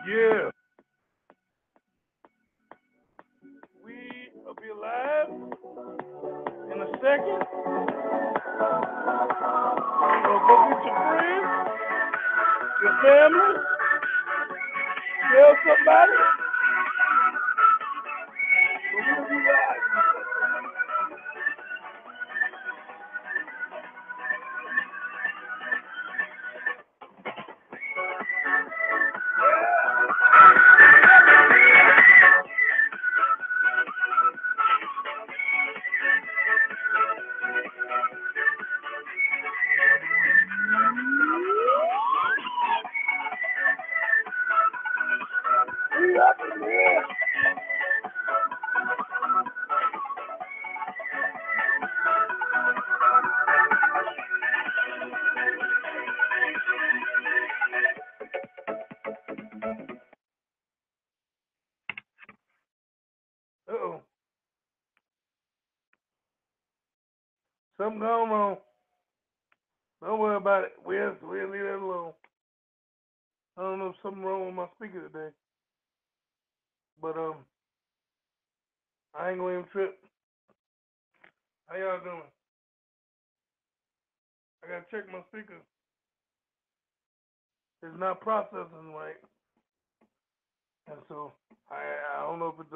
Yeah, we will be live in a second. So go get your friends, your family, tell somebody. So we'll be live. We up in here. Uh-oh. Something going on. Don't worry about it. We'll leave that alone. I don't know if something wrong with my speaker today. But I ain't gonna even trip. How y'all doing? I gotta check my speaker. It's not processing right. And so I don't know if it's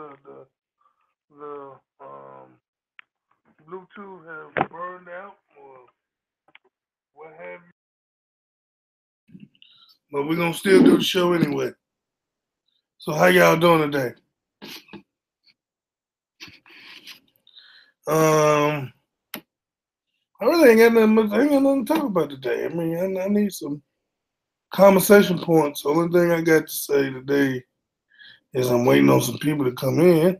the Bluetooth has burned out or what have you. But we're gonna still do the show anyway. So how y'all doing today? I really ain't got nothing to talk about today. I mean, I need some conversation points. The only thing I got to say today is I'm waiting on some people to come in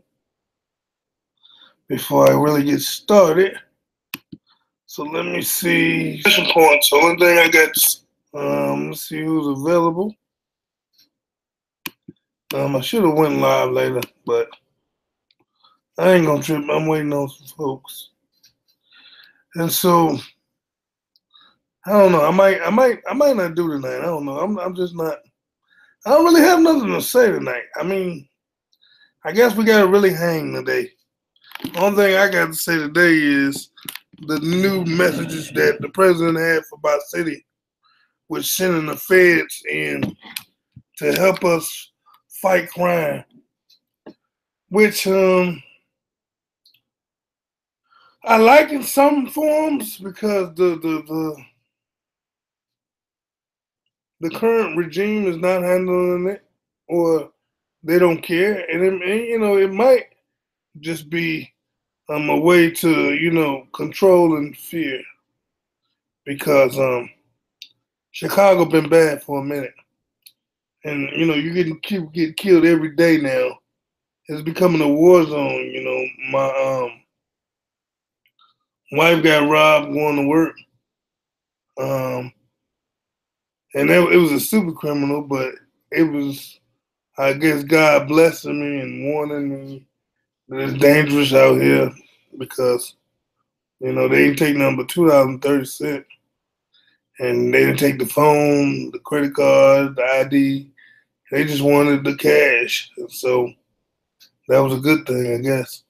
before I really get started. So let me see some points. The only thing I got to let's see who's available. I should have went live later, but I ain't gonna trip. I'm waiting on some folks. And so I don't know. I might not do tonight. I don't know. I'm just not. I don't really have nothing to say tonight. I mean, I guess we gotta really hang today. The only thing I got to say today is the new messages that the president had for my city, with sending the feds in to help us fight crime, which I like in some forms because the current regime is not handling it, or they don't care, and it might just be a way to control and fear, because Chicago been bad for a minute, and you get killed every day now. It's becoming a war zone. My wife got robbed going to work, um, and it was a super criminal, but it was, I guess, God blessing me and warning me that it's dangerous out here, because they didn't take nothing but $2.30, and they didn't take the phone, the credit card, the ID. They just wanted the cash, so that was a good thing, I guess.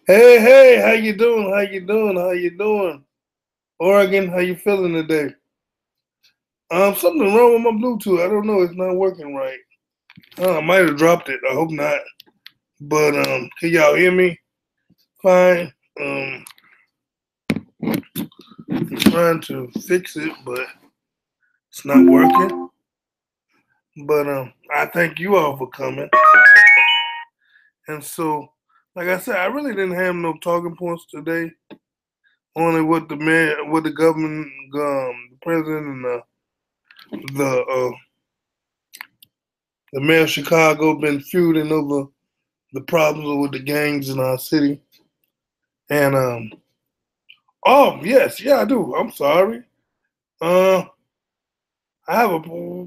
Hey, how you doing? How you doing? How you doing? Oregon, how you feeling today? Something wrong with my Bluetooth. I don't know. It's not working right. I might have dropped it. I hope not. But can y'all hear me? Fine. I'm trying to fix it, but it's not working. But I thank you all for coming. And so, like I said, I really didn't have no talking points today. Only what the government, the president, and the mayor of Chicago been feuding over the problems with the gangs in our city. And oh yes, yeah, I do. I'm sorry. Uh,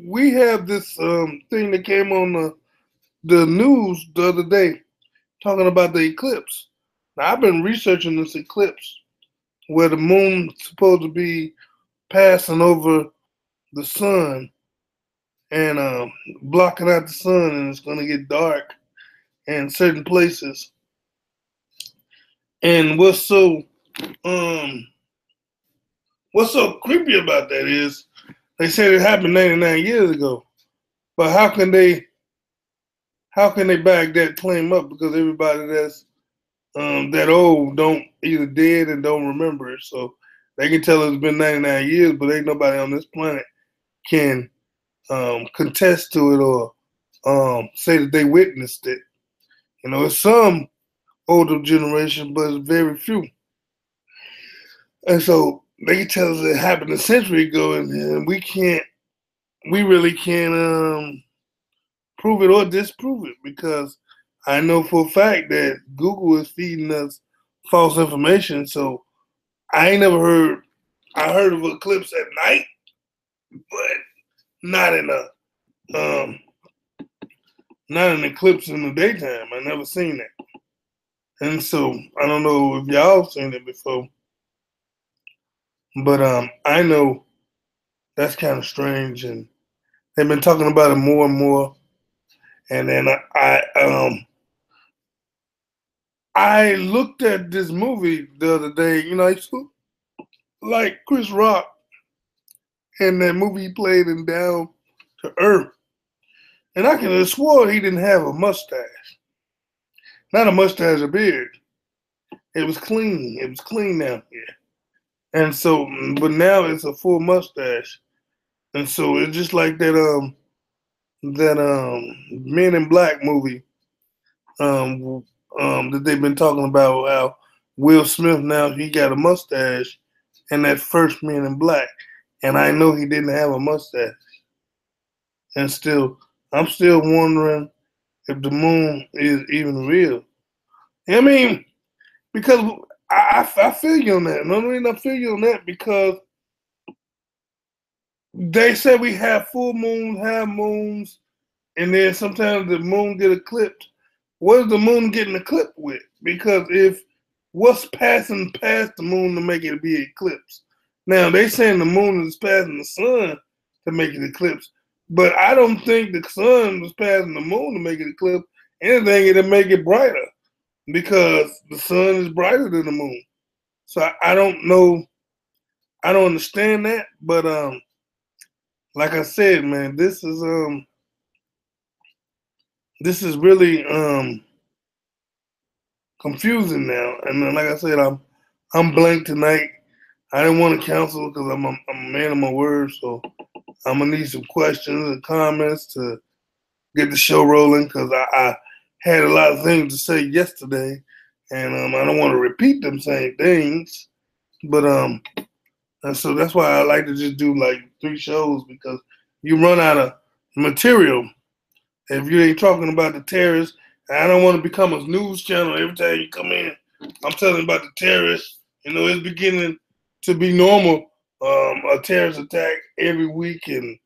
we have this thing that came on the news the other day talking about the eclipse. Now, I've been researching this eclipse where the moon's supposed to be passing over the sun, and blocking out the sun, and it's gonna get dark in certain places. And um what's so creepy about that is they said it happened 99 years ago, but how can they back that claim up? Because everybody that's that old don't either dead and don't remember it. So they can tell it's been 99 years, but ain't nobody on this planet can contest to it or say that they witnessed it. It's some older generation, but it's very few. And so they can tell us it happened a century ago, and we really can't prove it or disprove it because I know for a fact that Google is feeding us false information. So I ain't never heard. I heard of eclipse at night, but not in um not an eclipse in the daytime. I never seen that, and so I don't know if y'all seen it before, but I know that's kind of strange, and they've been talking about it more and more. And then I looked at this movie the other day. I used to like Chris Rock and that movie he played in Down to Earth. And I could have swore he didn't have a mustache. Not a mustache, a beard. It was clean. It was clean down here. And so, but now it's a full mustache. And so it's just like that Men in Black movie um, that they've been talking about how Will Smith now he got a mustache in that first Men in Black. And I know he didn't have a mustache. And I'm still wondering if the moon is even real. I mean, because I feel you on that. No reason I feel you on that because they say we have full moons, half moons, and then sometimes the moon get eclipsed. What is the moon getting eclipsed with? Because if what's passing past the moon to make it be eclipsed? Now they saying the moon is passing the sun to make it eclipse, but I don't think the sun was passing the moon to make it eclipse. Anything it'll make it brighter because the sun is brighter than the moon. So I don't know. I don't understand that, but like I said, man, this is really confusing now. And then, like I said, I'm blank tonight. I didn't want to cancel because I'm a man of my word, so I'm gonna need some questions and comments to get the show rolling because I had a lot of things to say yesterday, and I don't want to repeat them same things. But and so that's why I like to just do like 3 shows because you run out of material if you ain't talking about the terrorists. And I don't want to become a news channel every time you come in. I'm telling about the terrorists. It's beginning to be normal. A terrorist attack every week and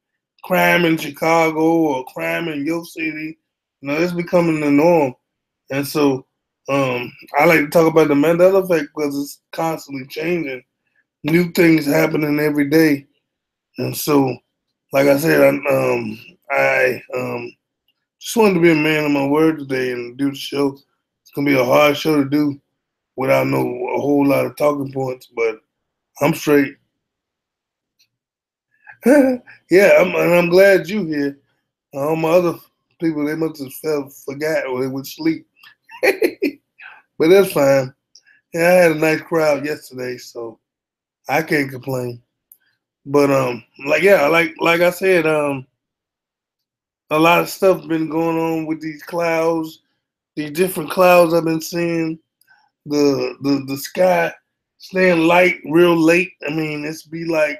crime in Chicago or crime in your city. It's becoming the norm. And so I like to talk about the Mandela effect because it's constantly changing. New things happening every day. And so, like I said, I just wanted to be a man of my word today and do the show. It's gonna be a hard show to do without a whole lot of talking points, but I'm straight. Yeah, I'm glad you here. All my other people they must have forgot or they would sleep, but that's fine. Yeah, I had a nice crowd yesterday, so I can't complain. But like I said, a lot of stuff been going on with these clouds, these different clouds I've been seeing. The sky staying light real late. I mean, it's be like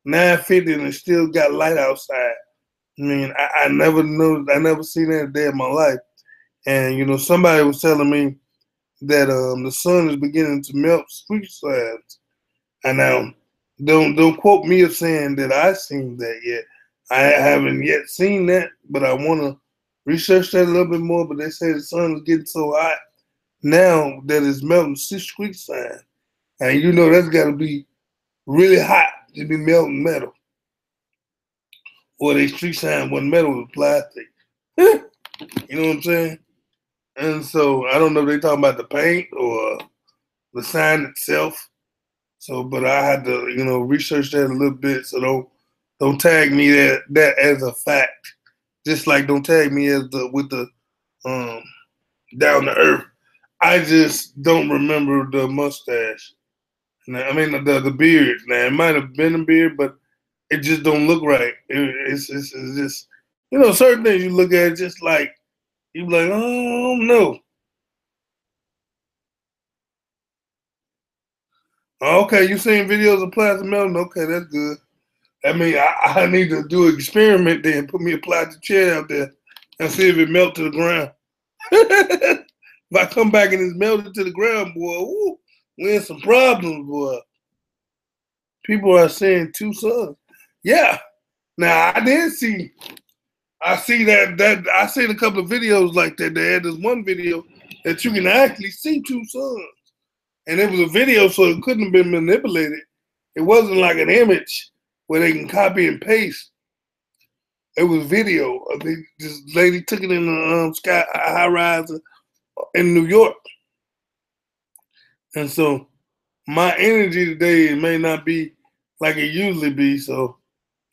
9:50 and it still got light outside. I mean, I never knew, I never seen that a day in my life. And somebody was telling me that the sun is beginning to melt street signs. And now, don't quote me of saying that I seen that yet. I haven't yet seen that, but I want to research that a little bit more. But they say the sun is getting so hot now that it's melting street sign, and that's got to be really hot to be melting metal. or they street sign wasn't metal, it was plastic. You know what I'm saying? And so I don't know if they talking about the paint or the sign itself. So, but I had to, research that a little bit. So don't tag me that as a fact. Just like don't tag me as with the um down to earth. I just don't remember the mustache. I mean the beard. Now it might have been a beard, but it just don't look right. It's just certain things you look at just like you be like, oh no. Okay, you seen videos of plastic melting? Okay, that's good. I mean, I need to do an experiment then. Put me a plastic chair out there and see if it melts to the ground. If I come back and it's melted to the ground, boy, ooh, we in some problems, boy. People are saying two suns. Yeah. Now I did see. I see that I seen a couple of videos like that. They had this one video that you can actually see two suns, and it was a video, so it couldn't have been manipulated. It wasn't like an image where they can copy and paste. It was video. This lady took it in the sky high rise in New York, and so my energy today may not be like it usually be. So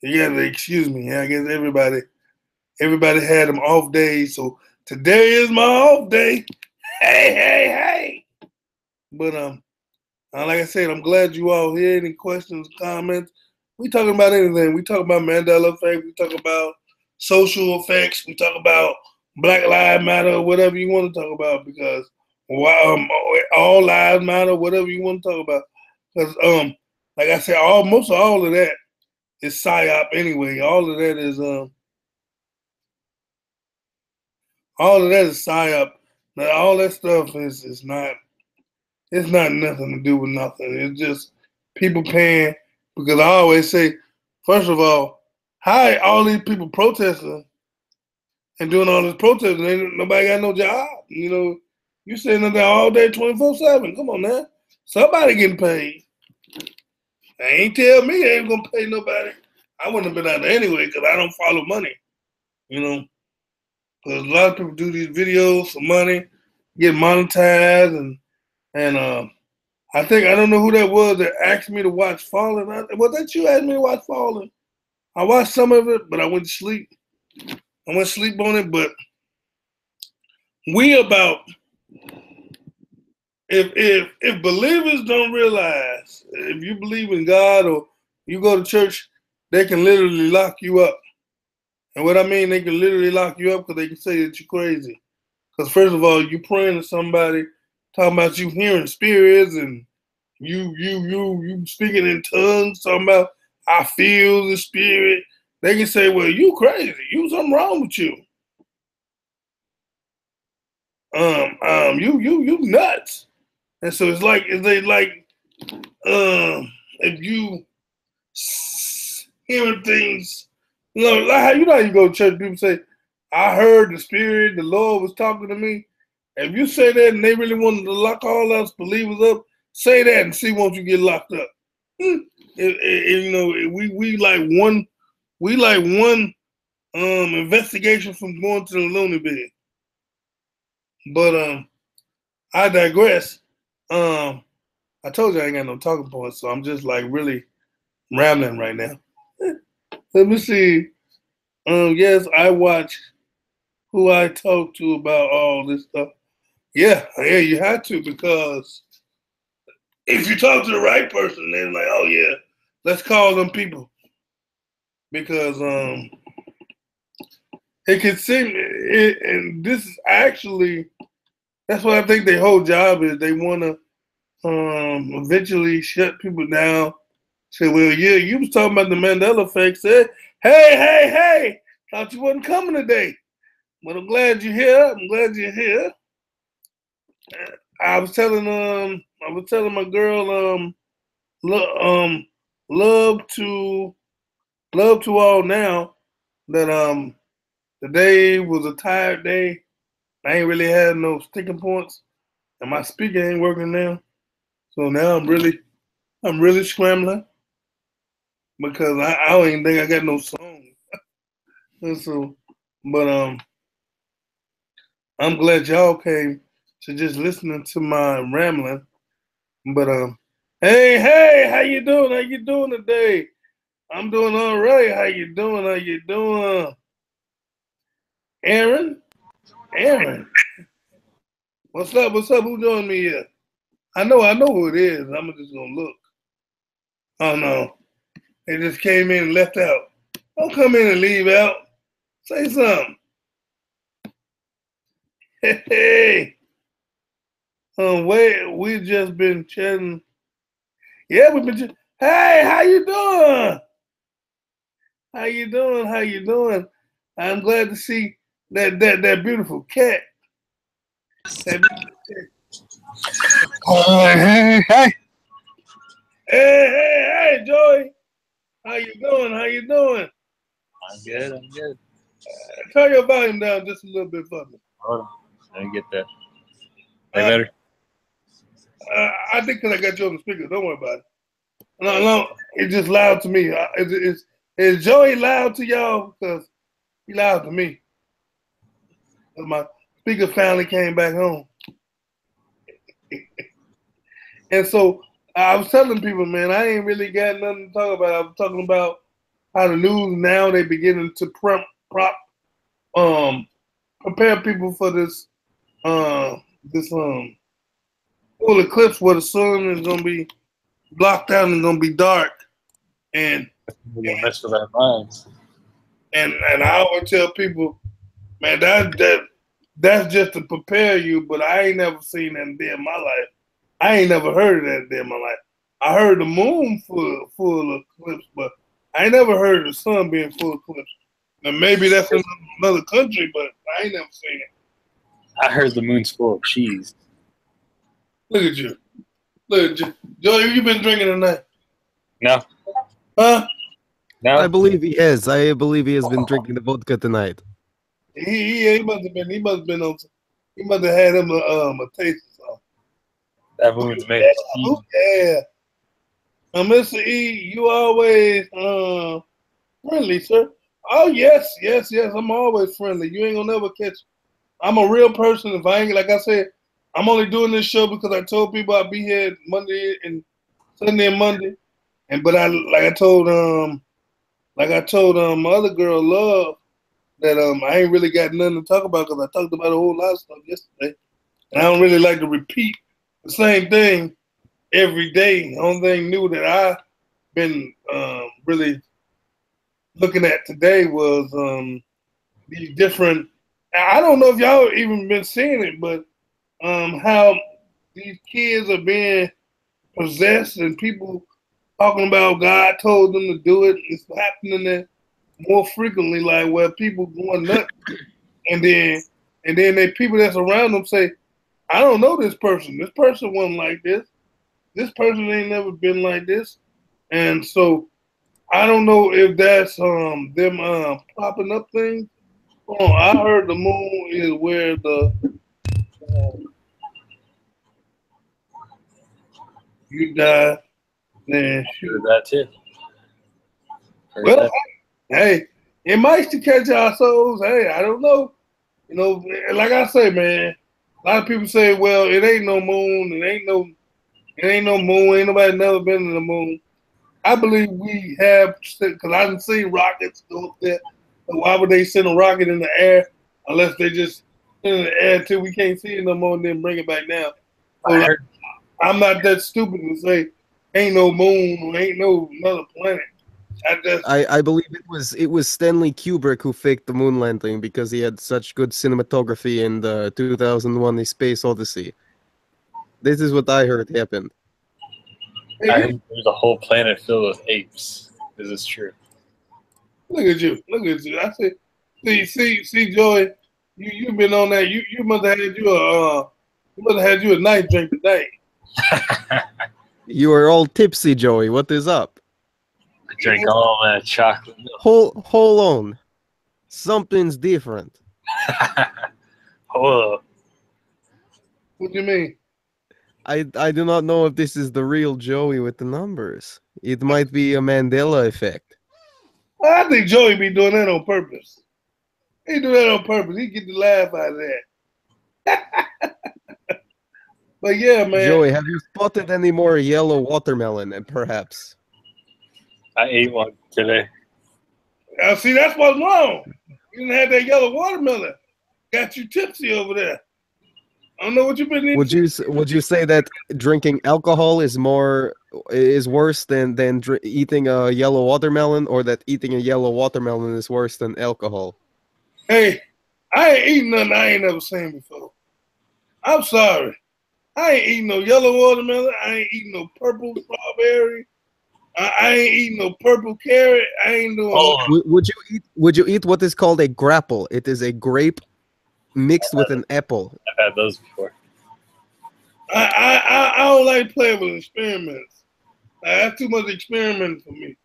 you gotta excuse me. I guess everybody had them off days. So today is my off day. Hey, hey, hey. But like I said, I'm glad you all here. Any questions, comments? We talking about anything. We talk about Mandela effect. We talk about social effects. We talk about Black Lives Matter, whatever you want to talk about, because all lives matter, whatever you want to talk about. Because like I said, most of all of that is psyop anyway. All of that is psyop. Now all that stuff is not. It's not nothing to do with nothing. It's just people paying, because I always say, first of all, how all these people protesting and doing all this protesting, ain't nobody got no job. You sitting there all day 24/7. Come on now. Somebody getting paid. They ain't tell me they ain't gonna pay nobody. I wouldn't have been out there anyway because I don't follow money. Because a lot of people do these videos for money, get monetized, and I don't know who that was that asked me to watch Fallen. Was that you asked me to watch Fallen? I watched some of it, but I went to sleep. I went to sleep on it, but if believers don't realize, if you believe in God or you go to church, they can literally lock you up. And what I mean, they can literally lock you up because they can say that you're crazy. Because first of all, you praying to somebody, talking about you hearing spirits and you speaking in tongues, talking about I feel the spirit. They can say, well, you crazy. You something wrong with you. You nuts. And so it's like if you hearing things, like how you go to church, people say, I heard the spirit, the Lord was talking to me. If you say that and they really wanted to lock all us believers up, say that and see won't you get locked up. We like one investigation from going to the loony bin. But I digress. I told you I ain't got no talking points, so I'm just like really rambling right now. Let me see. Yes, I watch who I talk to about all this stuff. Yeah, you had to, because if you talk to the right person, they're like, oh yeah, let's call them people, because it can seem and this is actually, that's what I think their whole job is. They want to eventually shut people down. Say, well, yeah, you was talking about the Mandela effect. Said, hey, thought you wasn't coming today, but I'm glad you're here. I'm glad you're here. I was telling my girl love to all now that the day was a tired day. I ain't really had no sticking points, and my speaker ain't working now. So now I'm really scrambling, because I don't even think I got no song. And so, but I'm glad y'all came to just listening to my rambling. But hey, how you doing? How you doing today? I'm doing all right. How you doing? How you doing? Aaron? Aaron. What's up? What's up? Who joined me here? I know who it is. I'm just gonna look. Oh no. They just came in and left out. Don't come in and leave out. Say something. Hey. Wait, we just been chatting. Yeah, we've been hey, how you doing? How you doing? How you doing? I'm glad to see that beautiful cat. That Hey. hey, Joey. How you doing? How you doing? I'm good. I'm good. Turn your volume down just a little bit for me. Hold on. Let me get that. Way better? I think because I got you on the speaker. Don't worry about it. No, it's just loud to me. Is Joey loud to y'all? Because he loud to me. My speaker finally came back home. And so I was telling people, man, I ain't really got nothing to talk about. I was talking about how the news now they beginning to prepare people for this full eclipse where the sun is gonna be blocked out and gonna be dark. And We're gonna mess with our minds. and I always tell people, man, that's just to prepare you, but I ain't never seen that day in my life. I ain't never heard of that day in my life. I heard the moon full of eclipse, but I ain't never heard of the sun being full of eclipse. Now maybe that's in another country, but I ain't never seen it. I heard the moon's full of cheese. Look at you. Look at you. Joey, you been drinking tonight? No. Huh? No. I believe he has. I believe he has been drinking the vodka tonight. He must have been on. He must have had him a taste of something. That moon's made of cheese. Yeah. Mr. E, you always friendly, sir. Oh yes. I'm always friendly. You ain't gonna never catch. I'm a real person. If I ain't like I said, I'm only doing this show because I told people I'd be here Monday and Sunday and Monday. But I told my other girl Love that I ain't really got nothing to talk about because I talked about a whole lot of stuff yesterday. And I don't really like to repeat the same thing every day. The only thing new that I've been really looking at today was these different. I don't know if y'all even been seeing it, but how these kids are being possessed and people talking about God told them to do it. It's happening there more frequently, like where people going nuts, and then they people that's around them say, "I don't know this person. This person wasn't like this. This person ain't never been like this." And so I don't know if that's them popping up things. Oh, I heard the moon is where the you die. Then shoot. Heard that too. Heard Well, that. hey, it might to catch our souls. Hey, I don't know. You know, like I say, man, a lot of people say, well, it ain't no moon, it ain't no moon, ain't nobody never been to the moon. I believe we have, because I didn't see rockets go up there. So why would they send a rocket in the air unless they just send it in the air till we can't see it no more and then bring it back down? So I heard, I'm not that stupid to say ain't no moon or ain't no another planet. I believe it was Stanley Kubrick who faked the moon landing because he had such good cinematography in the 2001: A Space Odyssey. This is what I heard happened. I heard there's a whole planet filled with apes. This is true. Look at you. I said, see, Joey, you've been on that. You must have had you a nice drink today. You are all tipsy, Joey. What is up? I drink all that chocolate milk. Hold on. Something's different. Hold up. What do you mean? I do not know if this is the real Joey with the numbers. It might be a Mandela effect. I think Joey be doing that on purpose. He do that on purpose. He get the laugh out of that. But yeah, man. Joey, have you spotted any more yellow watermelon, perhaps? I ate one today. See, that's what's wrong. You didn't have that yellow watermelon. Got you tipsy over there. I don't know what you've been eating. Would you say that drinking alcohol is worse than eating a yellow watermelon, or that eating a yellow watermelon is worse than alcohol? Hey, I ain't eating nothing I ain't never seen before. I'm sorry. I ain't eating no yellow watermelon. I ain't eating no purple strawberry. I ain't eating no purple carrot. I ain't doing. Would you eat what is called a grapple? It is a grape mixed with an apple. I've had those before. I don't like playing with experiments. That's too much experimenting for me.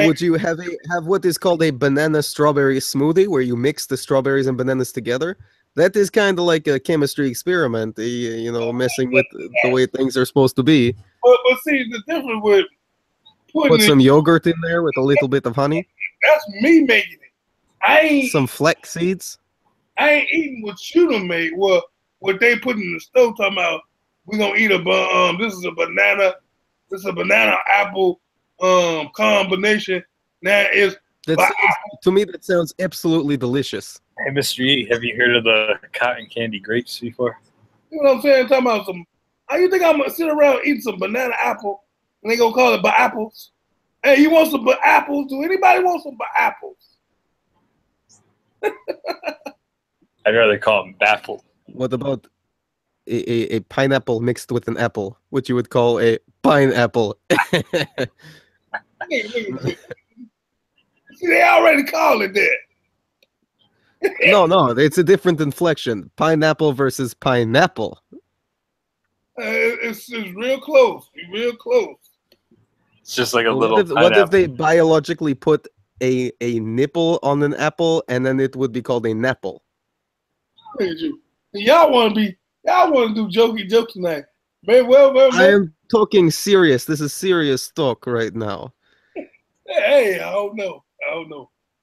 Would you have what is called a banana strawberry smoothie, where you mix the strawberries and bananas together? That is kind of like a chemistry experiment, messing with the way things are supposed to be. But see, the difference with put some yogurt in there with a little bit of honey. That's me making it. I ain't some flex seeds. I ain't eating what you done made. What they put in the stove talking about? We're gonna eat this is a banana. This is a banana apple combination. Now to me that sounds absolutely delicious. Hey, Mr. E, have you heard of the cotton candy grapes before? You know what I'm saying? Talking about some. How you think I'm gonna sit around eating some banana apple and they gonna call it apples? Hey, you want some apples? Do anybody want some apples? I'd rather call them baffle. What about a pineapple mixed with an apple, which you would call a pineapple? See, they already call it that. No, it's a different inflection. Pineapple versus pineapple. It's real close. Real close. It's just like a little. What if they biologically put a nipple on an apple and then it would be called a napple? Y'all want to do jokey jokes tonight. Man, I am talking serious. This is serious talk right now. Hey, I don't know.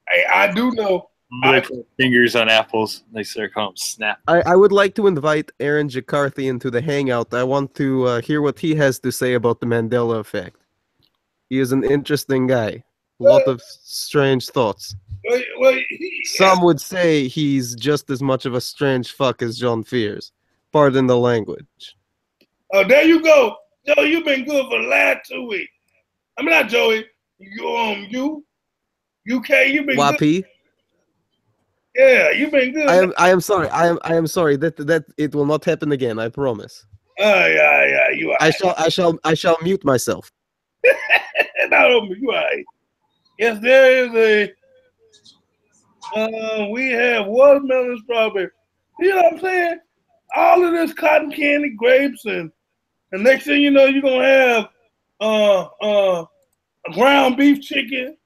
Hey, I do know. They put fingers on apples. They start calling them snap. I would like to invite Aaron Jakarthi into the hangout. I want to hear what he has to say about the Mandela effect. He is an interesting guy. A lot of strange thoughts. Some would say he's just as much of a strange fuck as John Fears. Pardon the language. Oh, there you go. Joey, you've been good for the last 2 weeks. I mean, not Joey. UK, you've been Wapi. Good. Yeah, you've been good. I am sorry. I am sorry that it will not happen again. I promise. Yeah. You are. I shall mute myself. No, you are. Yes, there is we have watermelon, strawberry. You know what I'm saying? All of this cotton candy, grapes, and next thing you know, you're gonna have ground beef chicken.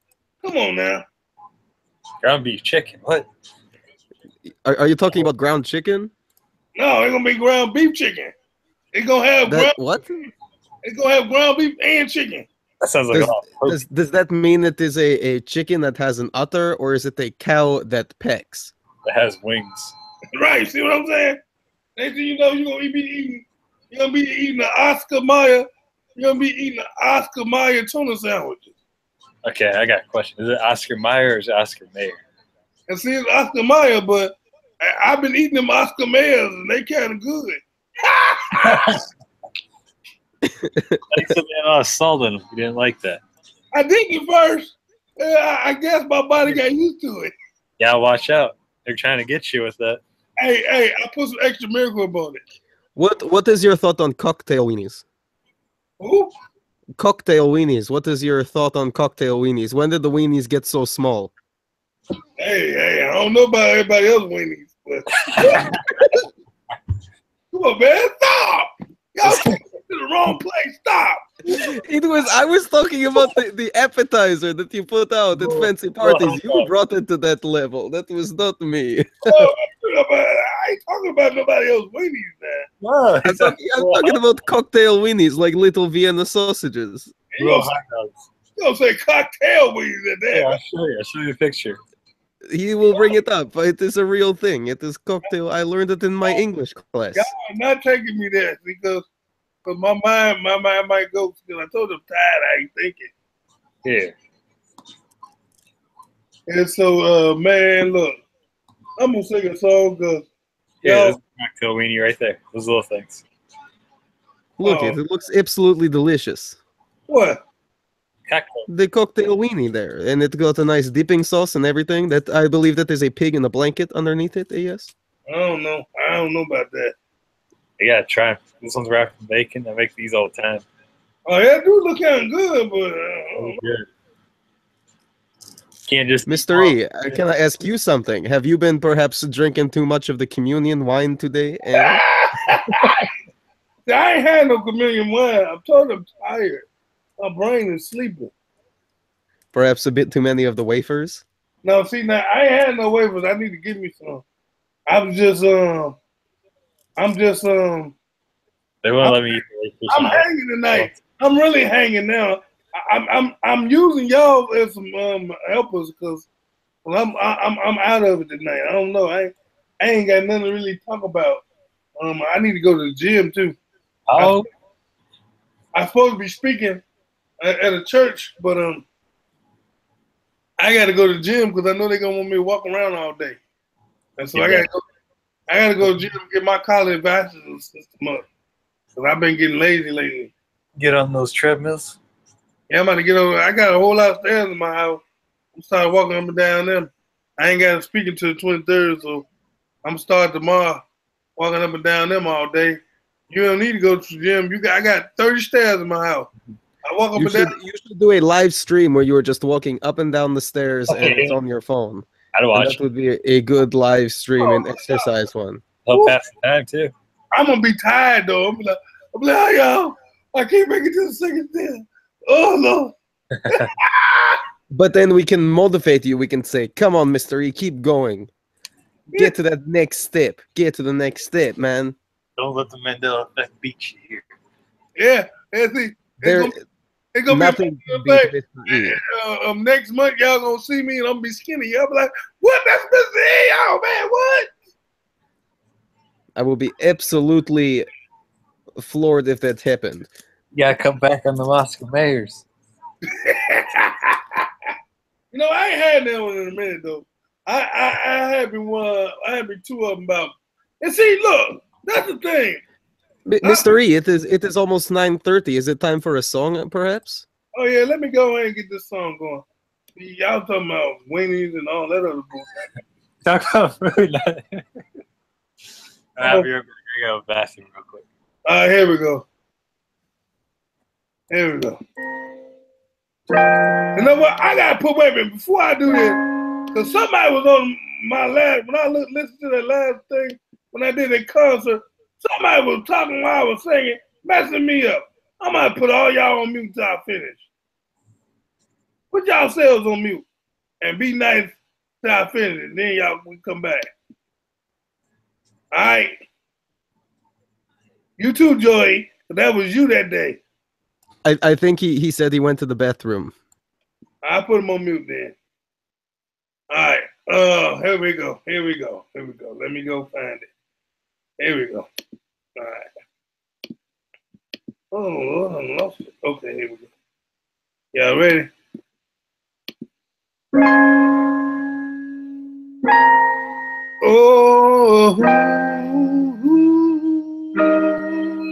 Come on now. Ground beef chicken? What? Are you talking about ground chicken? No, it's gonna be ground beef chicken. It's gonna have what? It's gonna have ground beef and chicken. That sounds like does that mean it is a chicken that has an udder, or is it a cow that pecks? That has wings. Right. See what I'm saying? Next thing you know, you're gonna be eating an Oscar Mayer. You're gonna be eating an Oscar Mayer tuna sandwiches. Okay, I got a question. Is it Oscar Mayer or is it Oscar Mayer? And see, it's Oscar Mayer, but I've been eating them Oscar Mayers, and they kind of good. They said they had a lot of salt in them. You didn't like that. I did it first. I guess my body got used to it. Yeah, watch out. They're trying to get you with that. Hey, I put some extra miracle on it. What is your thought on cocktail weenies? Who? Cocktail weenies. What is your thought on cocktail weenies? When did the weenies get so small? Hey, I don't know about everybody else weenies, but come on, man, stop! Y'all to the wrong place. Stop. I was talking about the appetizer that you put out at fancy parties. You brought it to that level. That was not me. I ain't talking about nobody else weenies, man. No, I'm talking about cocktail weenies, like little Vienna sausages. You gonna say cocktail weenies at that? Yeah, I'll show you a picture. He will bring it up. It is a real thing. It is cocktail. I learned it in my English class. Y'all are not taking me there because my mind might go. Because I told him tired. I ain't thinking. Yeah. And so, man, look, I'm gonna sing a song because Yeah, y'all. that's cocktail weenie right there. Those little things. Look, it looks absolutely delicious. What? Cocktail. The cocktail weenie there, and it got a nice dipping sauce and everything. That I believe that there's a pig in a blanket underneath it. Yes. I don't know. I don't know about that. You gotta try 'em. This one's wrapped in bacon. I make these all the time. Oh, yeah, do look kind of good, but Oh, good. Can't just Mr. E, can I ask you something? Have you been perhaps drinking too much of the communion wine today? I ain't had no communion wine. I'm told I'm tired. My brain is sleeping. Perhaps a bit too many of the wafers? Now, see, now I ain't had no wafers. I need to give me some. I'm just They won't let me eat the wafers. I'm hanging tonight. I'm really hanging now. I'm using y'all as some helpers because I'm out of it tonight. I don't know. I ain't got nothing to really talk about. I need to go to the gym too. Oh, I'm supposed to be speaking at a church, but I got to go to the gym because I know they're gonna want me to walk around all day, and so I gotta go to the gym and get my college bachelor's system up because I've been getting lazy lately. get on those treadmills. Yeah, I'm about to get over. I got a whole lot of stairs in my house. I'm starting walking up and down them. I ain't got to speak until the 23rd, so I'm starting tomorrow walking up and down them all day. You don't need to go to the gym. I got 30 stairs in my house. I walk up and down. You should do a live stream where you are just walking up and down the stairs and it's on your phone. I'd And watch. that would be a good live stream and exercise one. Help pass the time too. I'm gonna be tired though. I'm like, oh, y'all, I can't make it to the second step. Oh no. But then we can motivate you. We can say, "Come on, Mr. E, keep going. Get to that next step. Get to the next step, man." Don't let the Mandela effect beat you here. Yeah, see, it's gonna Nothing be can beat Mr. E. next month y'all gonna see me and I'm gonna be skinny. Y'all be like, what? That's Mr. E. Oh man, what? I will be absolutely floored if that happened. You gotta come back on the Moscow Mayors. You know, I ain't had that one in a minute though. I had me one. I had me two of them about. And see, look, that's the thing. Mr. E, it is almost 9:30. Is it time for a song, perhaps? Oh yeah, let me go ahead and get this song going. Y'all talking about weenies and all that other bullshit. Talk about food. I'll be right back. I gotta go bathroom real quick. All right, here we go. Here we go. You know what? I gotta wait a minute before I do this, because somebody was on my last. When I listened to that last thing, when I did that concert, somebody was talking while I was singing, messing me up. I'm gonna put all y'all on mute till I finish. Put y'all selves on mute and be nice till I finish, and then y'all we come back. All right. You too, Joey. That was you that day. I think he said he went to the bathroom. I put him on mute then. All right. Here we go. Here we go. Here we go. Let me go find it. Here we go. All right. Oh, I lost it. Okay, here we go. Y'all ready? Oh,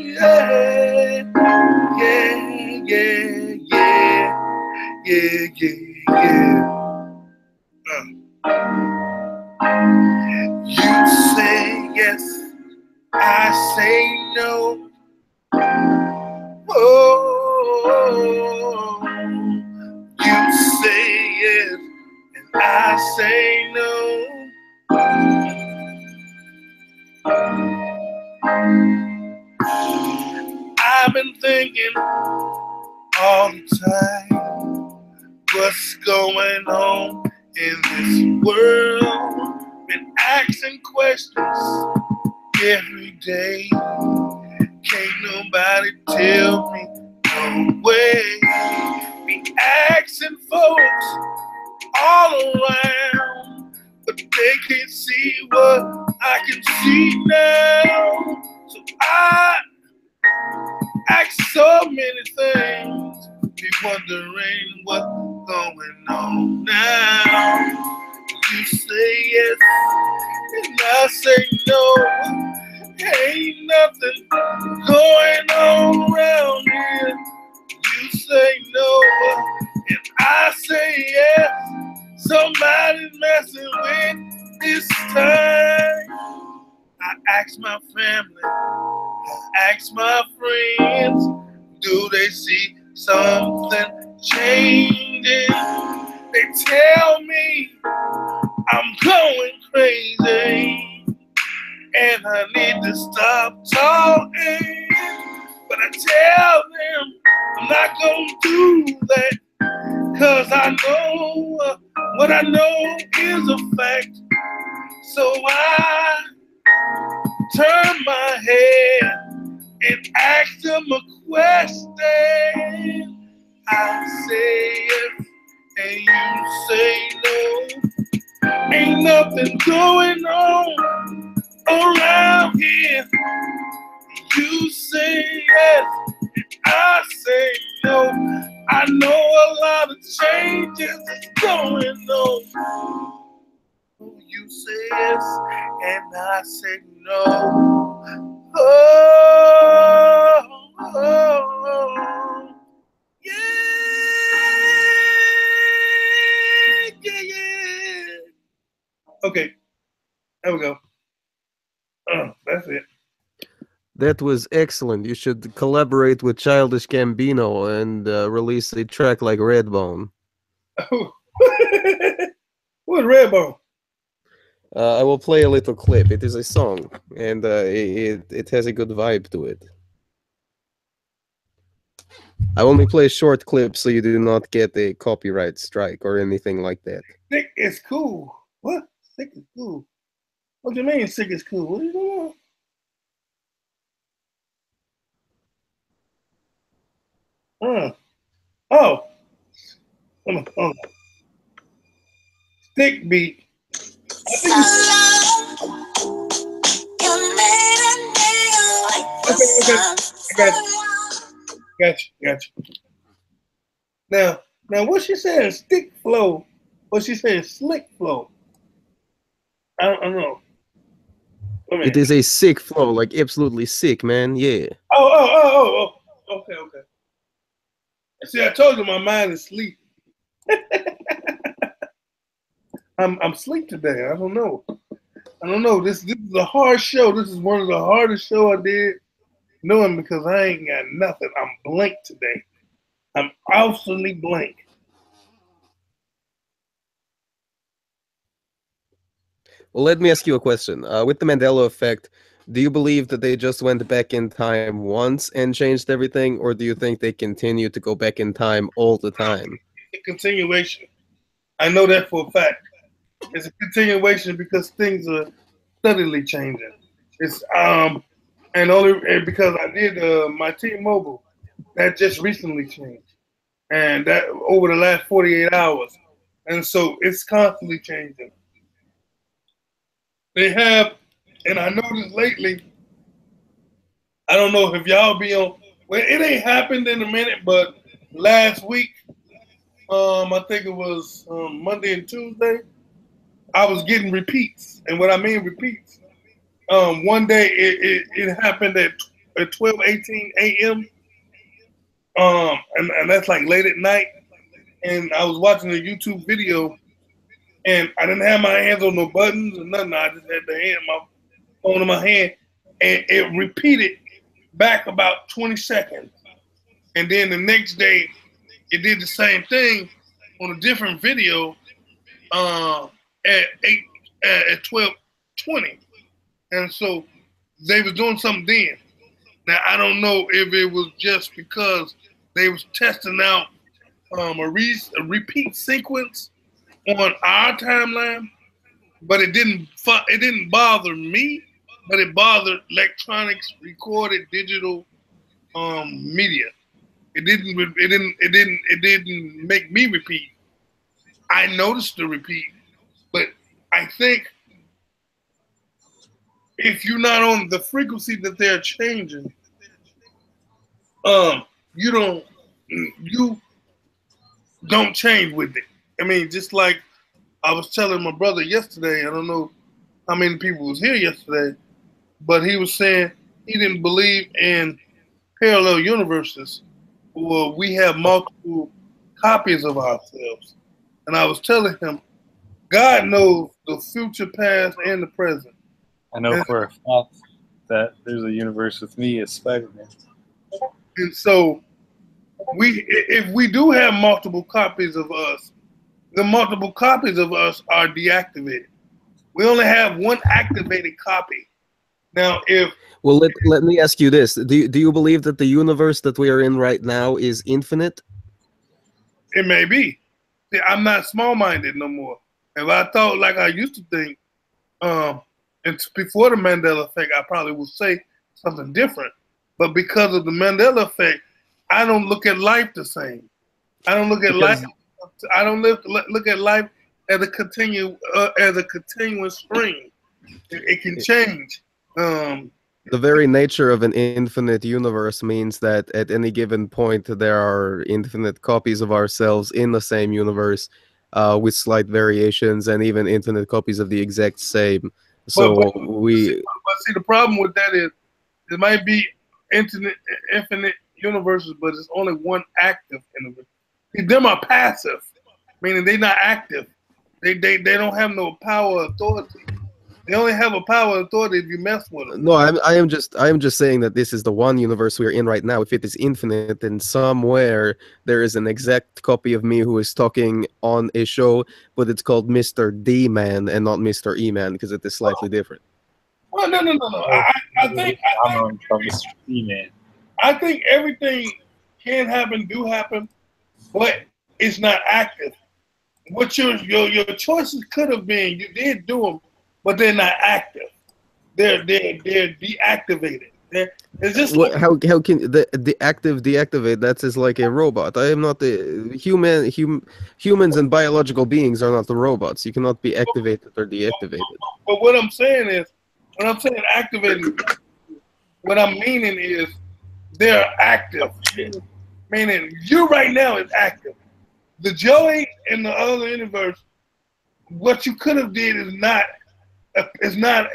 yeah, yeah. You say yes, I say no. Oh, you say yes, and I say no. I've been thinking all the time, what's going on in this world? Been asking questions every day. Can't nobody tell me no way. Be asking folks all around, they can't see what I can see now. So I ask so many things, be wondering what's going on now. You say yes, and I say no. Ain't nothing going on around here. You say no, and I say yes. Somebody's messing with this time. I ask my family, I ask my friends, do they see something changing? They tell me I'm going crazy and I need to stop talking. But I tell them I'm not gonna do that, cause I know what I know is a fact. So I turn my head and ask them a question. I say yes and you say no. Ain't nothing going on around here. You say yes, I say no. I know a lot of changes is going on. You say yes, and I say no. Oh, oh, yeah, yeah, yeah. Okay, there we go. That's it. That was excellent. You should collaborate with Childish Gambino and release a track like Redbone. Oh. What's Redbone? I will play a little clip. It is a song, and it has a good vibe to it. I only play short clips so you do not get a copyright strike or anything like that. Sick is cool. What? Sick is cool. What do you mean sick is cool? What are you doing? Oh. Oh. Stick beat. Okay. Got you. Now, what she saying stick flow, what she saying slick flow. I don't know. It is a sick flow, like absolutely sick, man. Yeah. Oh. Okay. See, I told you my mind is asleep. I'm asleep today. I don't know. This is a hard show. This is one of the hardest show I did, knowing because I ain't got nothing. I'm blank today. I'm absolutely blank. Well, let me ask you a question. With the Mandela effect, do you believe that they just went back in time once and changed everything, or do you think they continue to go back in time all the time? It's a continuation. I know that for a fact. It's a continuation because things are steadily changing. It's and because I did my T-Mobile, that just recently changed, and that over the last 48 hours, and so it's constantly changing. They have, and I noticed lately. I don't know if y'all be on. Well, it ain't happened in a minute, but last week, I think it was Monday and Tuesday, I was getting repeats, and what I mean repeats. One day it happened at 12:18 a.m. And that's like late at night, and I was watching a YouTube video, and I didn't have my hands on no buttons or nothing. I just had my phone in my hand, and it repeated back about 20 seconds. And then the next day, it did the same thing on a different video at 12:20. And so they was doing something then. Now I don't know if it was just because they was testing out a repeat sequence on our timeline, but it didn't bother me, but it bothered electronics recorded digital media. It didn't make me repeat. I noticed the repeat, but I think if you're not on the frequency that they're changing, you don't change with it. I mean, just like I was telling my brother yesterday, I don't know how many people was here yesterday, but he was saying he didn't believe in parallel universes where we have multiple copies of ourselves. And I was telling him, God knows the future, past, and the present. I know for a fact that there's a universe with me as Spider-Man. And so if we do have multiple copies of us, the multiple copies of us are deactivated. We only have one activated copy. Now, well, let me ask you this: do you believe that the universe that we are in right now is infinite? It may be. See, I'm not small-minded no more. If I thought like I used to think, and before the Mandela effect, I probably would say something different. But because of the Mandela effect, I don't look at life the same. I don't look at life. I don't look at life as a continuous stream. It can change. The very nature of an infinite universe means that at any given point there are infinite copies of ourselves in the same universe, with slight variations, and even infinite copies of the exact same. So but see, the problem with that is it might be infinite universes, but it's only one active universe. See, them are passive, meaning they're not active. They don't have no power or authority. They only have a power and authority if you mess with them. No, I am just saying that this is the one universe we are in right now. If it is infinite, then somewhere there is an exact copy of me who is talking on a show, but it's called Mr. D Man and not Mr. E Man because it is slightly different. Well, no. I think everything can happen, do happen, but it's not active. What your choices could have been, you did do them, but they're not active. They're deactivated. It's just what, how can the active deactivate? That's just like a robot. I am not the humans and biological beings are not the robots. You cannot be activated or deactivated. But what I'm saying is, when I'm saying activated, what I'm meaning is they're active. Meaning you right now is active. The Joey in the other universe, what you could have did is not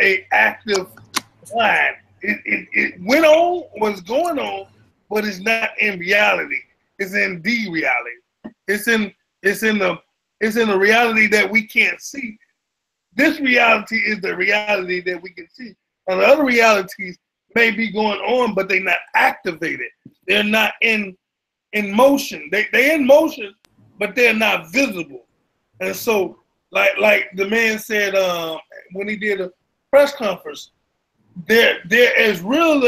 a active line. It went on, was going on, but it's not in reality. It's in the reality. It's in the reality that we can't see. This reality is the reality that we can see. And the other realities may be going on, but they're not activated. They're not in motion. They're in motion, but they're not visible. And so, like the man said when he did a press conference, they're as real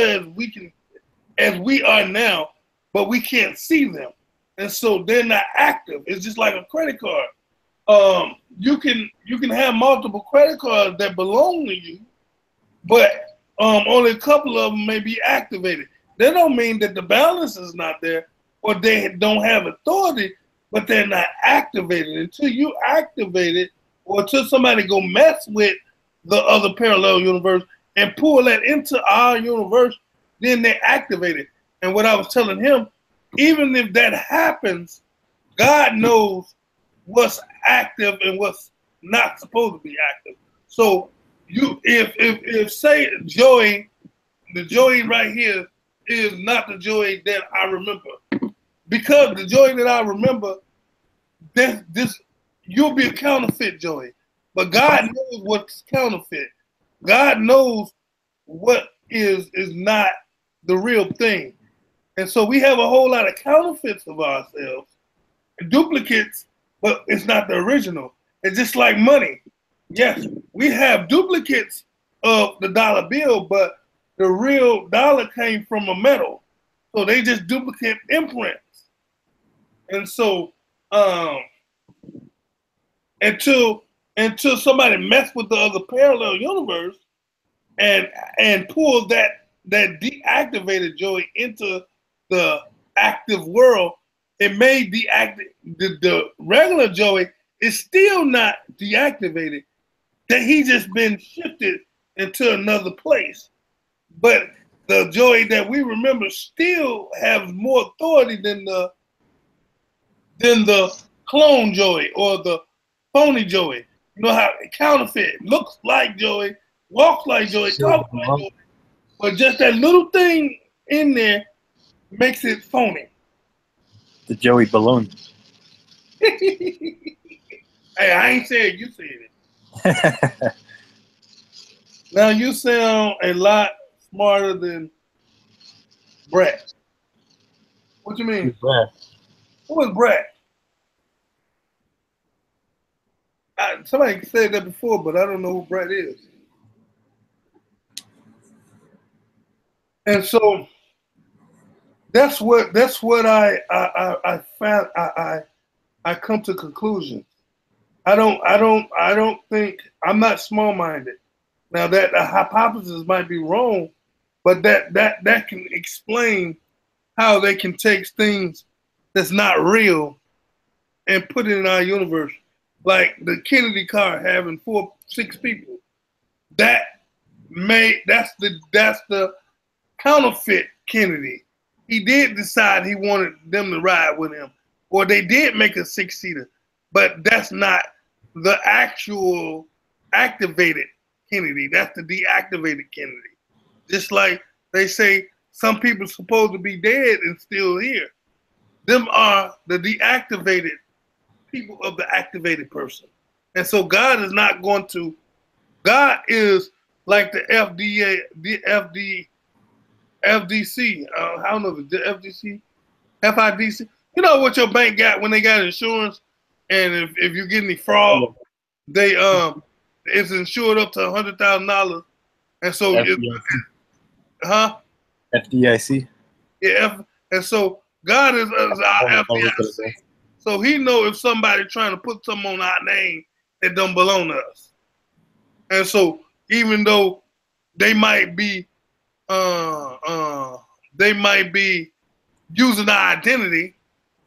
as we are now, but we can't see them. And so they're not active. It's just like a credit card. You can have multiple credit cards that belong to you, but only a couple of them may be activated. That don't mean that the balance is not there or they don't have authority, but they're not activated. Until you activate it, or until somebody go mess with the other parallel universe and pull that into our universe, then they activate it. And what I was telling him, even if that happens, God knows what's active and what's not supposed to be active. So if say Joey, the Joey right here is not the Joey that I remember, because the Joey that I remember, this you'll be a counterfeit Joey, but God knows what's counterfeit. God knows what is not the real thing, and so we have a whole lot of counterfeits of ourselves, duplicates, but it's not the original. It's just like money. Yes, we have duplicates of the dollar bill, but the real dollar came from a metal. So they just duplicate imprints. And so until somebody messed with the other parallel universe and pulled that deactivated Joey into the active world, it may deactivate the regular Joey is still not deactivated. that he just been shifted into another place. But the Joey that we remember still has more authority than the clone Joey or the phony Joey. You know how counterfeit looks like Joey, walks like Joey, talks like Joey, but just that little thing in there makes it phony. The Joey balloon. Hey, I ain't saying you said it. Now you sound a lot smarter than Brett. What you mean? Brett. Who is Brett? Somebody said that before, but I don't know who Brett is. And so that's what I found. I come to conclusions. I don't think I'm not small-minded. Now that the hypothesis might be wrong, but that can explain how they can take things that's not real and put it in our universe. Like the Kennedy car having 6 people. That's the counterfeit Kennedy. He did decide he wanted them to ride with him, or they did make a 6-seater, but that's not the actual activated Kennedy. That's the deactivated Kennedy. Just like they say some people supposed to be dead and still here. Them are the deactivated people of the activated person. And so God is not going to, God is like the FDC, I don't know if it's the FDC, FIDC. You know what your bank got when they got insurance, and if you get any fraud, they it's insured up to $100,000, and so FDIC. Yeah, and so God is our FDIC. So he know if somebody trying to put something on our name that don't belong to us. And so even though they might be using our identity,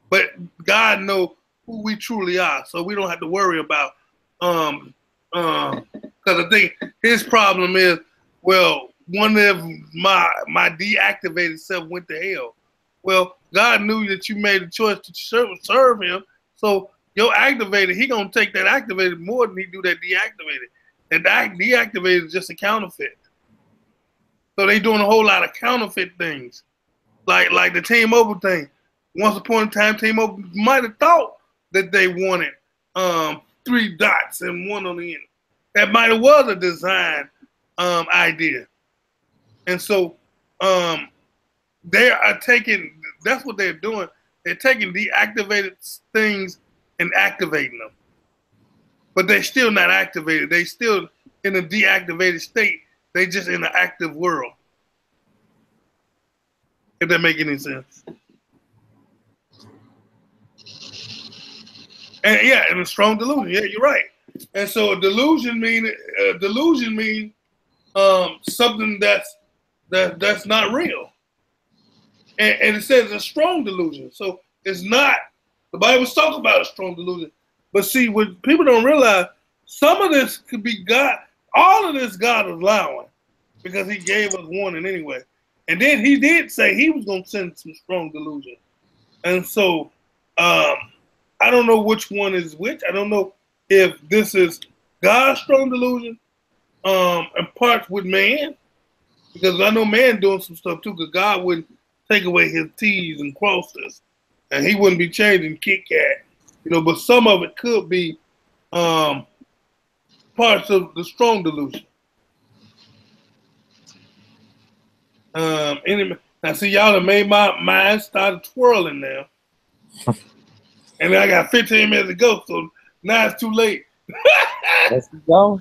but God knows who we truly are. So we don't have to worry about because I think his problem is, well, one of my deactivated self went to hell. Well, God knew that you made a choice to serve him, so your activated, he gonna take that activated more than he do that deactivated. And that deactivated is just a counterfeit. So they doing a whole lot of counterfeit things, like the T-Mobile thing. Once upon a time, T-Mobile might have thought that they wanted 3 dots and 1 on the end. That might have was a design idea. And so they are taking, that's what they're doing. They're taking deactivated things and activating them. But they're still not activated. They still in a deactivated state. They just in an active world. If that make any sense. And yeah, and a strong delusion. Yeah, you're right. And so a delusion mean something that's not real. And it says a strong delusion. So it's not, the Bible's talking about a strong delusion. But see, what people don't realize, some of this could be God, all of this God is allowing because he gave us warning anyway. And then he did say he was going to send some strong delusion. And so I don't know which one is which. I don't know if this is God's strong delusion and parts with man, because I know man doing some stuff too, because God wouldn't take away his T's and crosses, and he wouldn't be changing Kit Kat, you know. But some of it could be parts of the strong delusion. Now, see, y'all have made my mind started twirling now, and I got 15 minutes to go, so now it's too late. Let's go.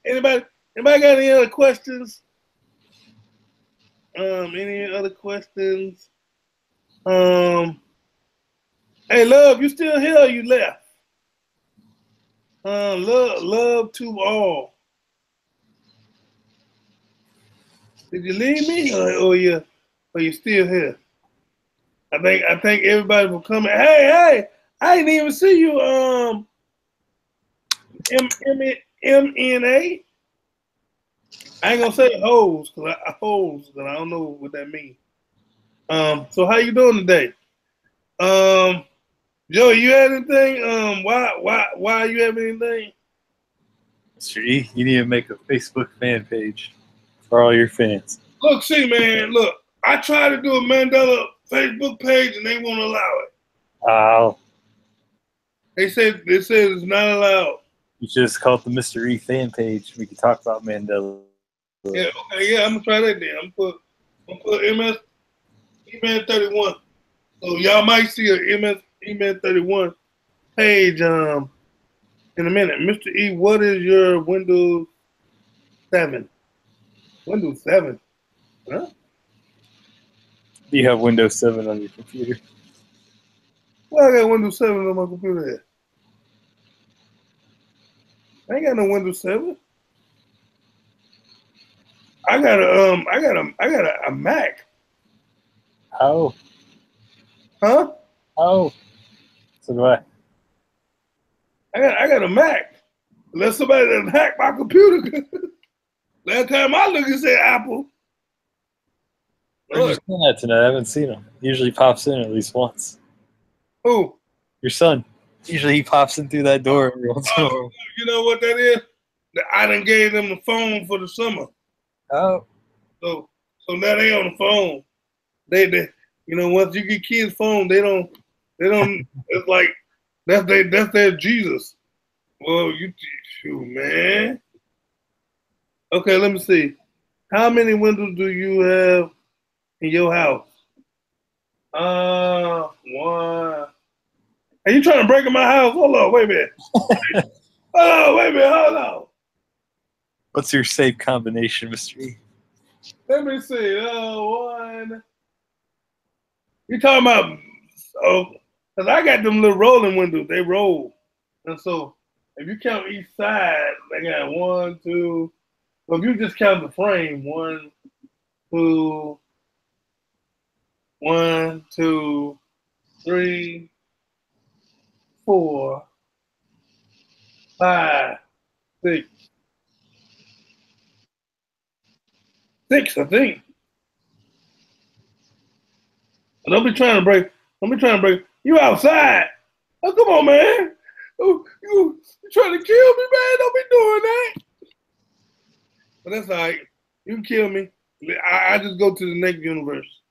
Anybody got any other questions? Any other questions? Hey, love, you still here? Or you left? Love to all. Did you leave me, or you still here? I think everybody will come. Hey, I didn't even see you. MNA. I ain't gonna say hoes because I don't know what that means. So how you doing today? Joe, you have anything? Why you have anything? Mr. E, you need to make a Facebook fan page for all your fans. Look, see, man, look. I tried to do a Mandela Facebook page and they won't allow it. Oh. They said it's not allowed. You should just call it the Mr. E fan page. We can talk about Mandela. Yeah, okay, yeah, I'm gonna try that then. I'm gonna put MS 31. So y'all might see a MS 31 page in a minute. Mr. E, what is your Windows 7? Windows 7. Huh? Do you have Windows 7 on your computer? Well, I got Windows 7 on my computer. I ain't got no Windows 7. I got a Mac. Oh. Huh? Oh. So do I. I got a Mac. Unless somebody done hacked my computer. Last time I looked, it said Apple. Where'd you seen that tonight? I haven't seen him. He usually pops in at least once. Who? Your son. Usually he pops in through that door every once in a while. You know what that is? I done gave them the phone for the summer. Oh. So now they on the phone. They once you get kids' phone, they don't it's like that's their Jesus. Well, shoot, man. Okay, let me see. How many windows do you have in your house? One. Are you trying to break in my house? Hold on, wait a minute. Hold on. What's your safe combination, Mr. E? Let me see. One. You talking about? Because I got them little rolling windows. They roll, and so if you count each side, they got 1, 2. Well, if you just count the frame, 1, 2, 1, 2, 3, 4, 5, 6. 6, I think. Don't be trying to break. You outside. Oh, come on, man. Oh, you trying to kill me, man? Don't be doing that. But that's all right. You can kill me. I just go to the next universe.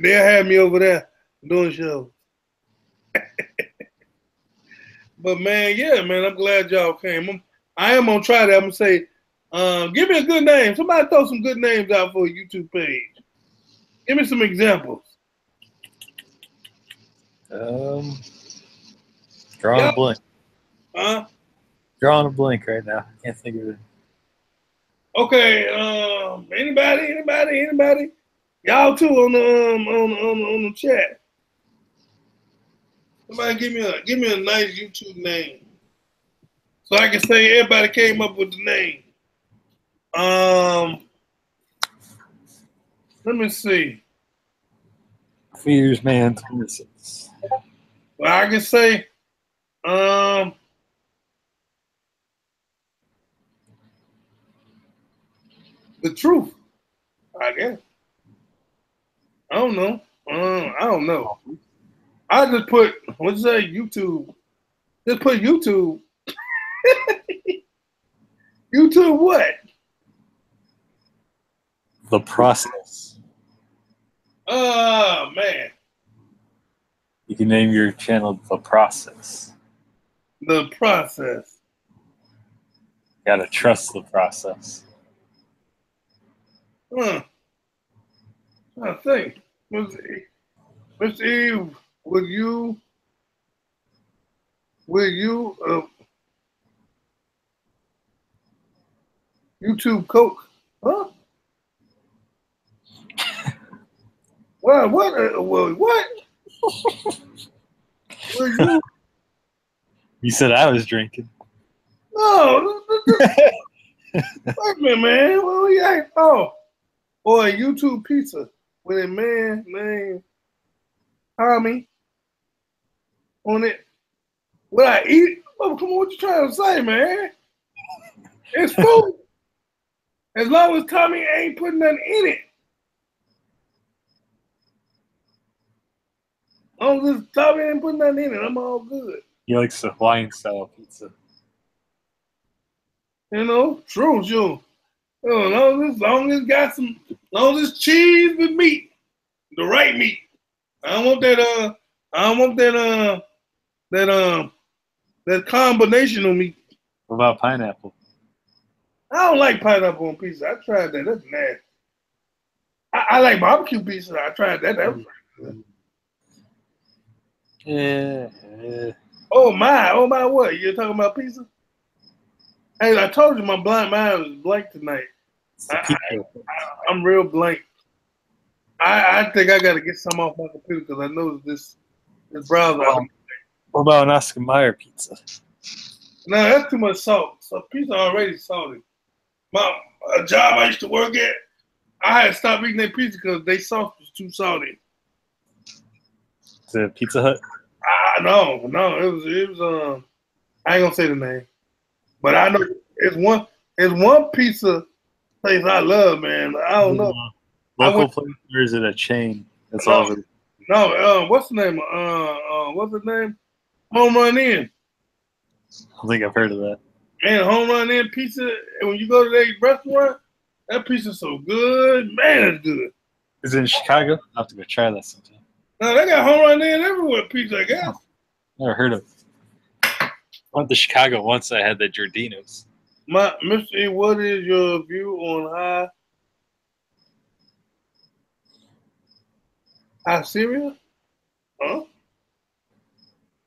They'll have me over there doing shows. But, man, yeah, man, I'm glad y'all came. I am going to try that. I'm going to say, give me a good name. Somebody throw some good names out for a YouTube page. Give me some examples. Drawing a blank. Huh? Drawing a blank right now. Can't think of it. Okay. Anybody? Y'all too on the chat. Somebody give me a nice YouTube name, so I can say everybody came up with the name. Let me see. Fears Man 26. Well, I can say, the truth. I guess. I don't know. I just put what's that? YouTube. Just put YouTube. YouTube what? The Process. Oh man. You can name your channel The Process. The Process. Gotta trust the process. I think. Mr. Eve, will you YouTube Coke? Huh? What? What? Will you? You said I was drinking. No. Wait a minute, man. What we at? Oh, or a YouTube pizza with a man named Tommy on it. Will I eat? Oh, come on, what you trying to say, man? It's food. As long as Tommy ain't putting nothing in it. As long as Tommy ain't putting nothing in it, I'm all good. He likes the Hawaiian style pizza. You know, true. As long as got some, as long as it's cheese with meat, the right meat. I don't want that. I don't want that combination of meat. What about pineapple? I don't like pineapple on pizza. I tried that. That's nasty. I like barbecue pizza. I tried that. That was pretty good. Yeah. Oh my! What? You're talking about pizza? Hey, I told you my blind mind was blank tonight. I'm real blank. I think I got to get some off my computer because I know this browser. What about an Oscar Mayer pizza? No, that's too much salt. So pizza already salty. A job I used to work at, I had to stop eating their pizza because their sauce was too salty. Is it Pizza Hut? No, it was I ain't gonna say the name, but I know it's one pizza place I love, man. I don't know. Local place or is it a chain? That's all of it. No, what's the name? What's the name? Home Run Inn. I think I've heard of that. Man, Home Run Inn pizza. And when you go to their restaurant, that pizza's so good. Man, it's good. Is it in Chicago? I'll have to go try that sometime. No, they got Home Run Inn everywhere. Pizza, I guess. Never heard of it. I went to Chicago once. I had the Giardino's. Mr. E, what is your view on high Syria? Huh?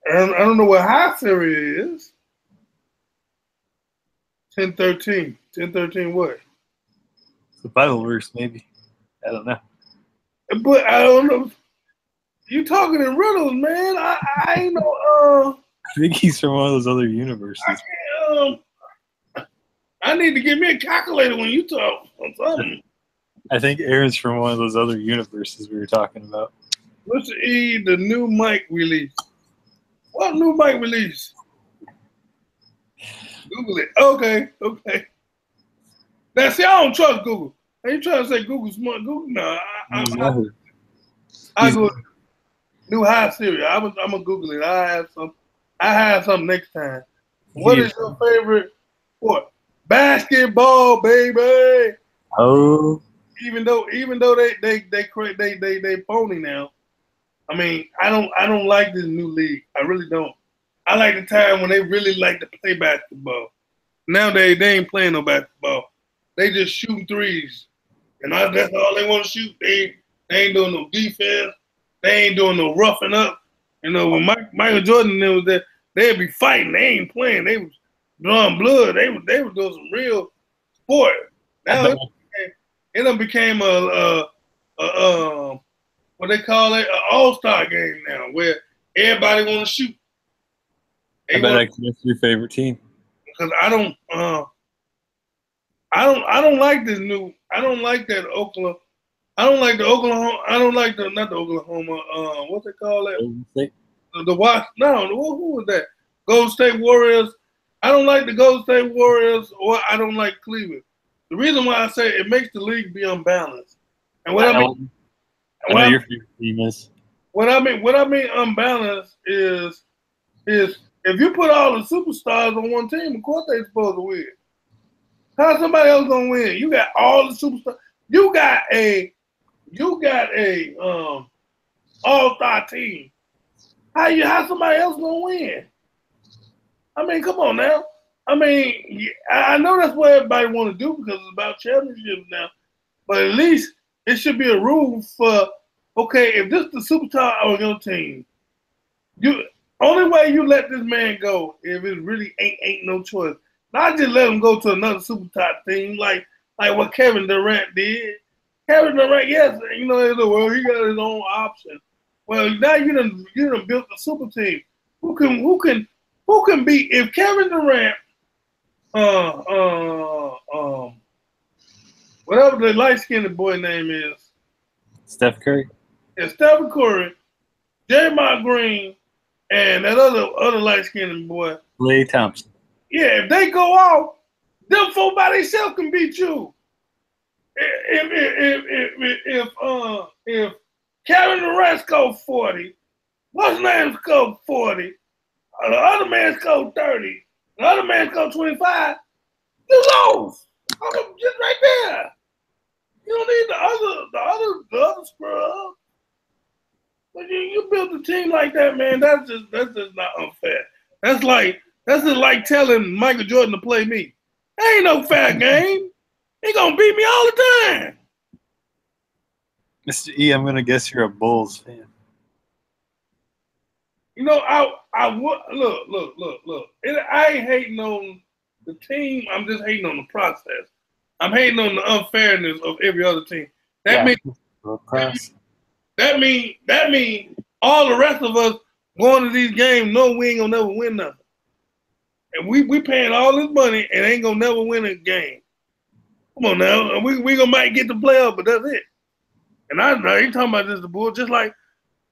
And I don't know what high Syria is. 10:13. 10:13 what? The Bible verse, maybe. I don't know. But I don't know. You talking in riddles, man. I ain't know. I think he's from one of those other universes. I need to get me a calculator when you talk on something. I think Aaron's from one of those other universes we were talking about. Mr. E, the new mic release. What new mic release? Google it. Okay. Now, see, I don't trust Google. Are you trying to say Google smart? Google? No. I go new high Syria. I'm gonna Google it. I have some next time. What is your favorite sport? Basketball, baby. Oh. Even though they phony now. I mean, I don't like this new league. I really don't. I like the time when they really like to play basketball. Nowadays they ain't playing no basketball. They just shooting threes, and that's all they want to shoot. They ain't doing no defense. They ain't doing no roughing up. You know, when Michael Jordan was there, they'd be fighting. They ain't playing. They was drawing blood. They were doing some real sport. Now it done became a what they call it, an all-star game now, where everybody want to shoot. I bet I can guess your favorite team. Because I don't like this new. I don't like that Oklahoma. I don't like the Oklahoma. I don't like not the Oklahoma. What's they call that? Golden State? The Watch. No, who was that? Golden State Warriors. I don't like the Golden State Warriors, or I don't like Cleveland. The reason why I say it makes the league be unbalanced. And what I mean, I know your favorite team is. What I mean unbalanced is if you put all the superstars on one team, of course they're supposed to win. How's somebody else gonna win? You got all the superstars. You got a all-star team. How somebody else gonna win? I mean, come on now. I mean, I know that's what everybody want to do because it's about championships now. But at least it should be a rule for, okay, if this is the superstar on your team, only way you let this man go if it really ain't no choice. Not just let him go to another super top team like what Kevin Durant did. Kevin Durant, yes, you know, well, he got his own option. Well, now you done built a super team. Who can beat if Kevin Durant, whatever the light-skinned boy name is, Steph Curry. Yeah, Stephen Curry, Draymond Green, and that other light-skinned boy. Klay Thompson. Yeah, if they go off, them four by themselves can beat you. If Kevin Durant scored 40, what's his name scored 40, the other man scored 30, the other man scored 25, you lose. I'm just right there. You don't need the other scrub. But you build a team like that, man. That's just not unfair. That's just like telling Michael Jordan to play me. That ain't no fair game. He gonna beat me all the time. Mr. E, I'm gonna guess you're a Bulls fan. You know, I would look. I ain't hating on the team. I'm just hating on the process. I'm hating on the unfairness of every other team. That means all the rest of us going to these games know we ain't gonna never win nothing. And we paying all this money and ain't gonna never win a game. Come on now. We gonna might get the playoff, but that's it. And I ain't talking about just the Bulls, just like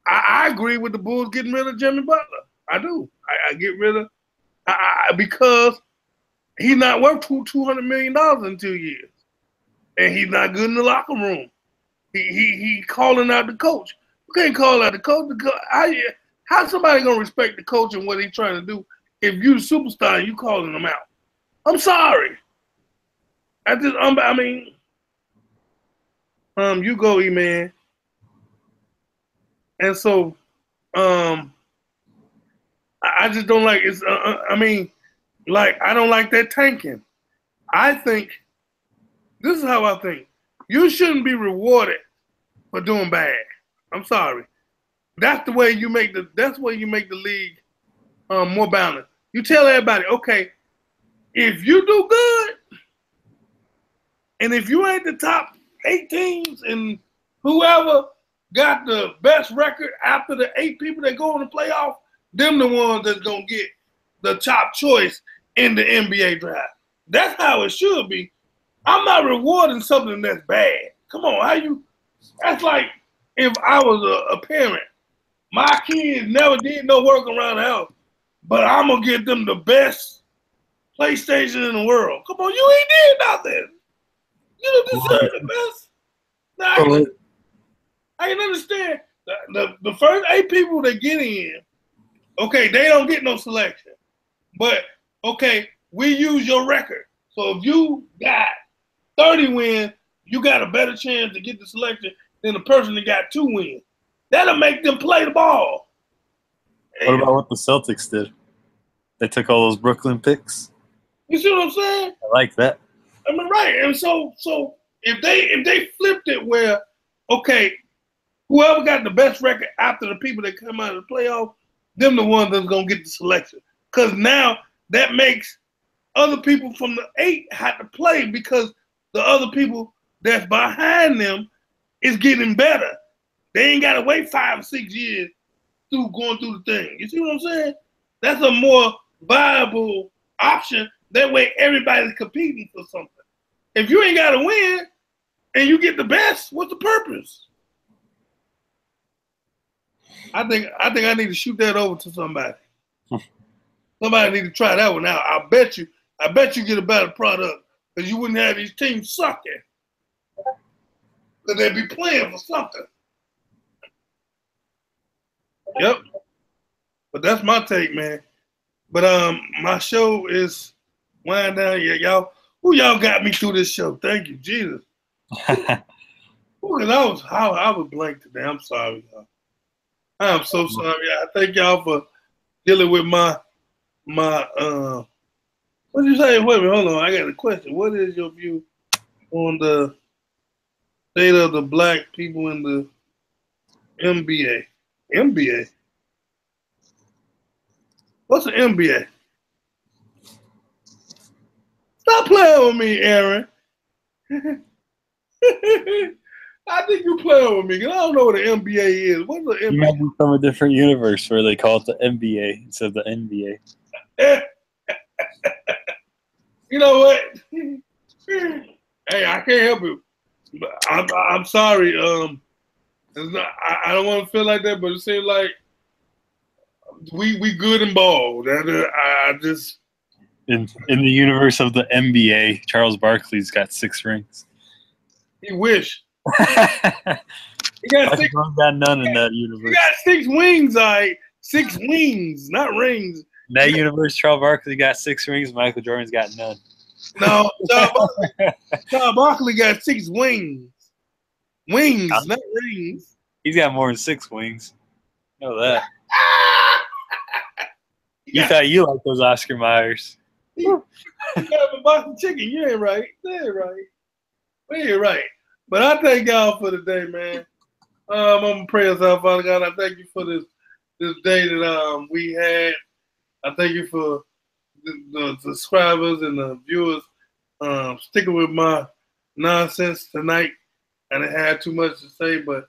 I agree with the Bulls getting rid of Jimmy Butler. I do. I get rid of because he's not worth $200 million in 2 years. And he's not good in the locker room. He calling out the coach. You can't call out the coach. How somebody gonna respect the coach and what he's trying to do if you the superstar and you calling him out? I'm sorry. You go, E-Man. And so, I just don't like it's. I don't like that tanking. I think this is how I think. You shouldn't be rewarded for doing bad. I'm sorry. That's the way you make the league more balanced. You tell everybody, okay, if you do good, and if you ain't the top 8 teams and whoever got the best record after the 8 people that go in the playoff, them the ones that's gonna get the top choice in the NBA draft. That's how it should be. I'm not rewarding something that's bad. Come on, that's like if I was a parent, my kids never did no work around the house, but I'm gonna give them the best PlayStation in the world. Come on, you ain't did nothing. You don't deserve the best. Now, I can understand the first 8 people that get in, okay, they don't get no selection. But, okay, we use your record. So if you got 30 wins, you got a better chance to get the selection than the person that got 2 wins. That'll make them play the ball. What about what the Celtics did? They took all those Brooklyn picks. You see what I'm saying? I like that. I mean, right. And so if they flipped it where, okay, whoever got the best record after the people that come out of the playoff, them the ones that's gonna get the selection. Because now that makes other people from the 8 have to play because the other people that's behind them is getting better. They ain't gotta wait 5 or 6 years going through the thing. You see what I'm saying? That's a more viable option. That way everybody's competing for something. If you ain't gotta win and you get the best, what's the purpose? I think I need to shoot that over to somebody. Somebody need to try that one out. I bet you get a better product because you wouldn't have these teams sucking. Because they'd be playing for something. Yep. But that's my take, man. But my show is winding down. Yeah, y'all got me through this show. Thank you, Jesus. Ooh, and I was blank today. I'm sorry, y'all. I am so sorry. I thank y'all for dealing with my what you say? Wait a minute, hold on. I got a question. What is your view on the state of the black people in the NBA? NBA? What's an NBA? Stop playing with me, Aaron. I think you playing with me because I don't know what an NBA is. What's an NBA? You might be from a different universe where they call it the NBA instead of the NBA. You know what? Hey, I can't help it. But I'm sorry. I don't want to feel like that, but it seems like we good and bald. I just In the universe of the NBA, Charles Barkley's got 6 rings. he wish He he got six. got none in that He universe. got 6 wings. All right, 6 wings, not rings. In that universe, Charles Barkley got 6 rings. Michael Jordan's got none. No, Charles Barkley got 6 wings. Wings, not rings. He's got more than 6 wings. You know that. You got- thought you liked those Oscar Mayers. You got a box of chicken. You ain't right. You ain't right. We ain't right. But I thank y'all for the day, man. I'm gonna pray us out, Father God. I thank you for this day that we had. I thank you for the subscribers and the viewers sticking with my nonsense tonight. I didn't have too much to say, but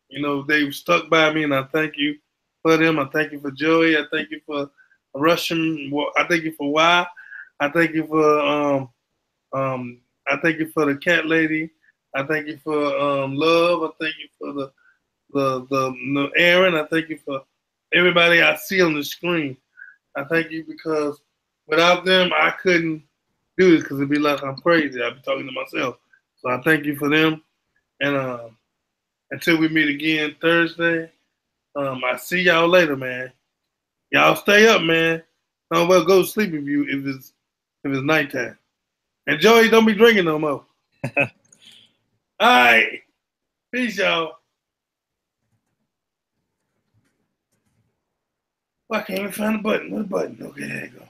you know they stuck by me, and I thank you for them. I thank you for Joey. I thank you for Russian. I thank you for Y. I thank you for I thank you for the cat lady. I thank you for love. I thank you for the Aaron. I thank you for everybody I see on the screen. I thank you because without them I couldn't do this because it'd be like I'm crazy. I'd be talking to myself. So I thank you for them. And until we meet again Thursday, I see y'all later, man. Y'all stay up, man. Don't well go to sleep if it's nighttime. And Joey, don't be drinking no more. All right. Peace, y'all. Well, I can't even find the button. What button? Okay, there you go.